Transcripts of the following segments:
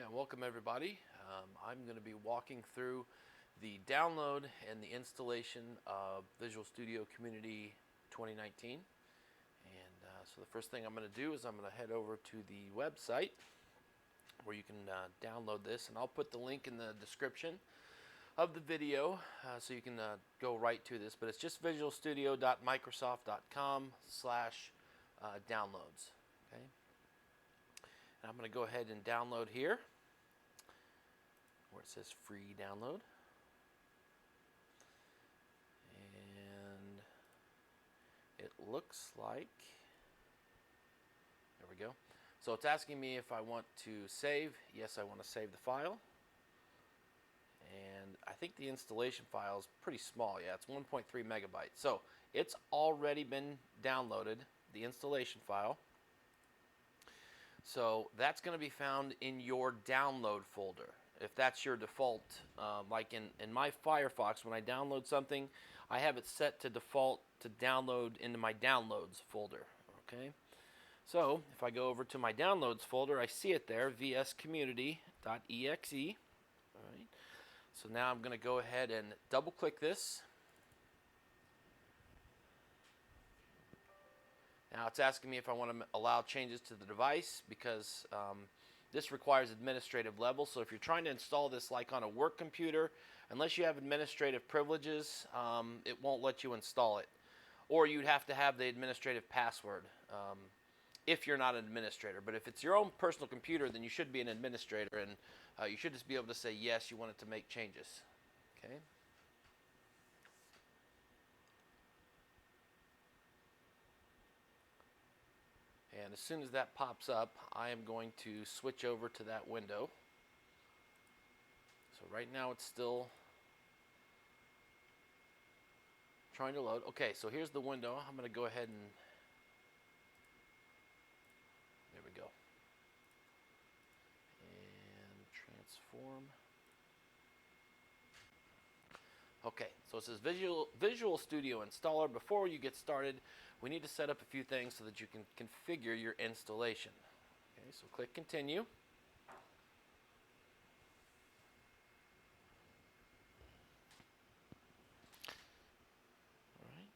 Yeah, welcome everybody. I'm going to be walking through the download and the installation of Visual Studio Community 2019. So the first thing I'm going to do is I'm going to head over to the website where you can download this, and I'll put the link in the description of the video so you can go right to this. But it's just visualstudio.microsoft.com/downloads. Okay, and I'm going to go ahead and download here where it says free download. And it looks like, there we go. So it's asking me if I want to save. Yes, I want to save the file. And I think the installation file is pretty small. Yeah, it's 1.3 megabytes. So it's already been downloaded, the installation file. So that's going to be found in your download folder. If that's your default, like in my Firefox, when I download something, I have it set to default to download into my downloads folder. Okay, so if I go over to my downloads folder, I see it there, vscommunity.exe. All right, so now I'm going to go ahead and double click this. Now it's asking me if I want to allow changes to the device because this requires administrative level. So if you're trying to install this like on a work computer, unless you have administrative privileges, it won't let you install it. Or you'd have to have the administrative password if you're not an administrator. But if it's your own personal computer, then you should be an administrator, and you should just be able to say yes, you want it to make changes. Okay. And as soon as that pops up, I am going to switch over to that window. So right now it's still trying to load. Okay, so here's the window. I'm going to go ahead and, there we go. And transform. Okay, so it says Visual Studio Installer. Before you get started, we need to set up a few things so that you can configure your installation. Okay, so click Continue. All right.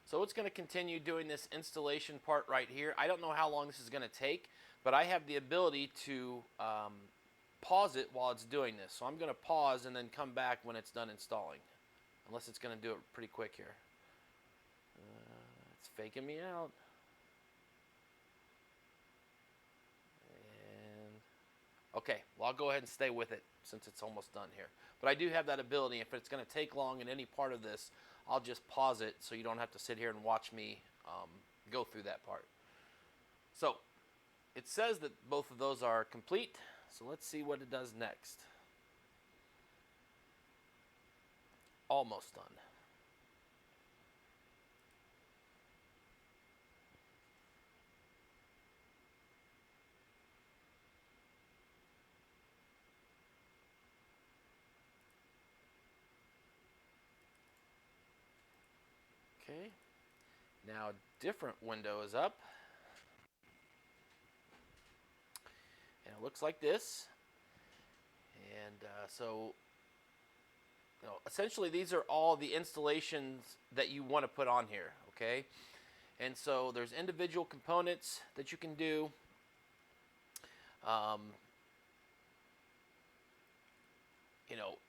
So it's going to continue doing this installation part right here. I don't know how long this is going to take, but I have the ability to pause it while it's doing this. So I'm going to pause and then come back when it's done installing, unless it's going to do it pretty quick here. It's faking me out. And okay, well, I'll go ahead and stay with it since it's almost done here. But I do have that ability. If it's going to take long in any part of this, I'll just pause it so you don't have to sit here and watch me go through that part. So it says that both of those are complete. So let's see what it does next. Almost done. Okay, now a different window is up. And it looks like this. And essentially these are all the installations that you want to put on here, okay? And so there's individual components that you can do.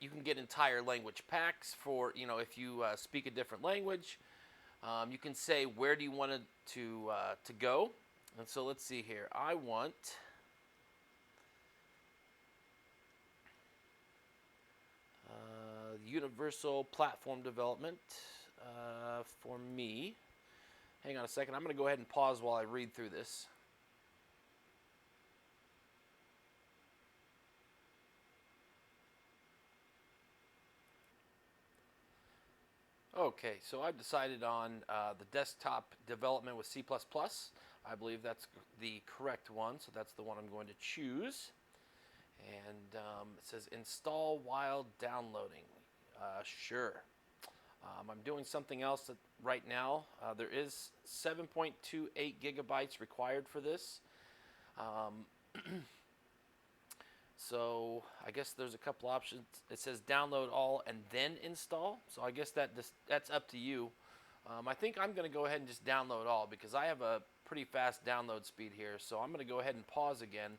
You can get entire language packs for, if you speak a different language. You can say where do you want it to go. And so let's see here. I want universal platform development for me. Hang on a second. I'm going to go ahead and pause while I read through this. Okay, so I've decided on the desktop development with C++. I believe that's the correct one, so that's the one I'm going to choose. And it says install while downloading. Sure. I'm doing something else right now. There is 7.28 gigabytes required for this. So I guess there's a couple options. It says download all and then install. So I guess that's up to you. I think I'm going to go ahead and just download all because I have a pretty fast download speed here. So I'm going to go ahead and pause again.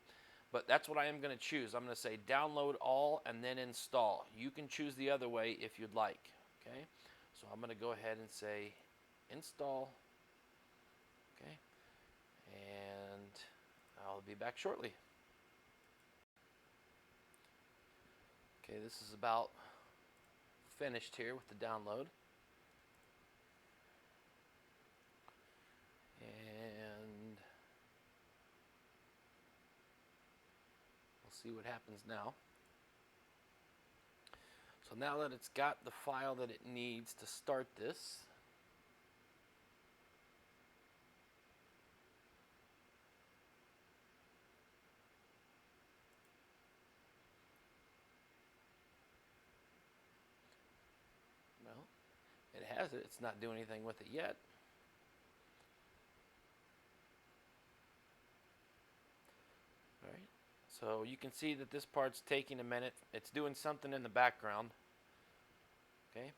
But that's what I am going to choose. I'm going to say download all and then install. You can choose the other way if you'd like. Okay. So I'm going to go ahead and say install. Okay. And I'll be back shortly. Okay, this is about finished here with the download. And we'll see what happens now. So now that it's got the file that it needs to start this, well, it has it. It's not doing anything with it yet. All right. So you can see that this part's taking a minute. It's doing something in the background. Okay.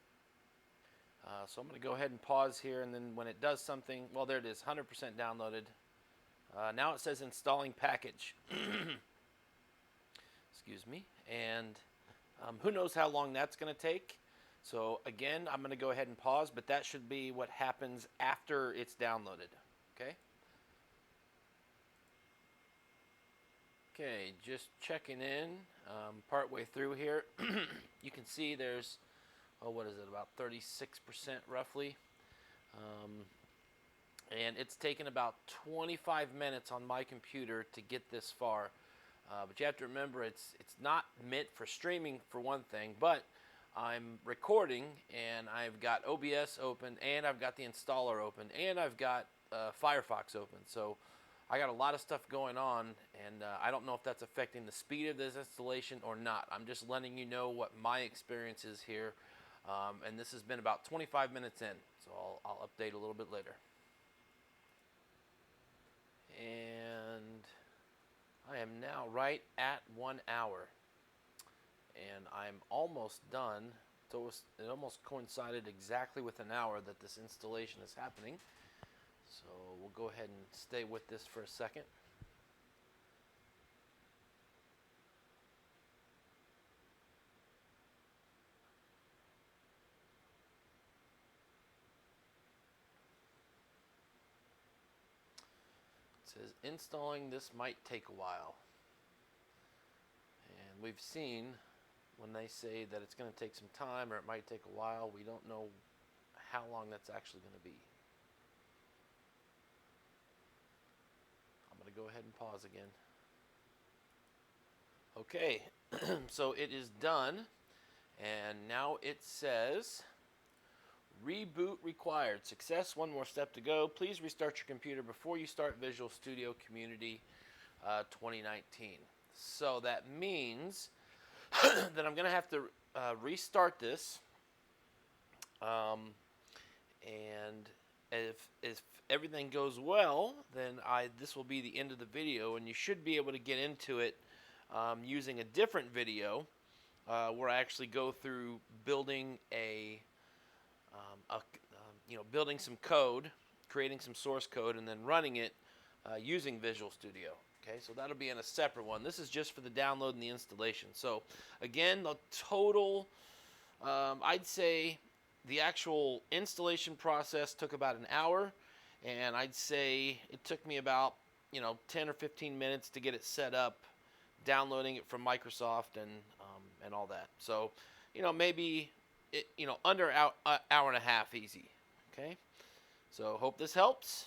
So I'm going to go ahead and pause here, and then when it does something, well, there it is, 100% downloaded. Now it says installing package. Excuse me. And who knows how long that's going to take. So again, I'm going to go ahead and pause, but that should be what happens after it's downloaded. Okay. Okay, just checking in, partway through here. You can see there's, oh, what is it, about 36% roughly. And it's taken about 25 minutes on my computer to get this far. But you have to remember, it's not meant for streaming for one thing, but I'm recording and I've got OBS open and I've got the installer open and I've got Firefox open. So I got a lot of stuff going on, and I don't know if that's affecting the speed of this installation or not. I'm just letting you know what my experience is here, and this has been about 25 minutes in, so I'll update a little bit later. And I am now right at 1 hour, and I'm almost done. So it almost coincided exactly with an hour that this installation is happening. So we'll go ahead and stay with this for a second. It says installing this might take a while. And we've seen when they say that it's going to take some time or it might take a while, we don't know how long that's actually going to be. I'm going to go ahead and pause again. Okay, so it is done, and now it says reboot required. Success, one more step to go. Please restart your computer before you start Visual Studio Community 2019. So that means that I'm going to have to restart this, and if everything goes well, then this will be the end of the video, and you should be able to get into it using a different video where I actually go through building building some code, creating some source code, and then running it using Visual Studio. Okay, so that'll be in a separate one. This is just for the download and the installation. So again, the total, I'd say the actual installation process took about an hour, and I'd say it took me about 10 or 15 minutes to get it set up, downloading it from Microsoft and all that. So maybe under an hour and a half easy. Okay, so hope this helps.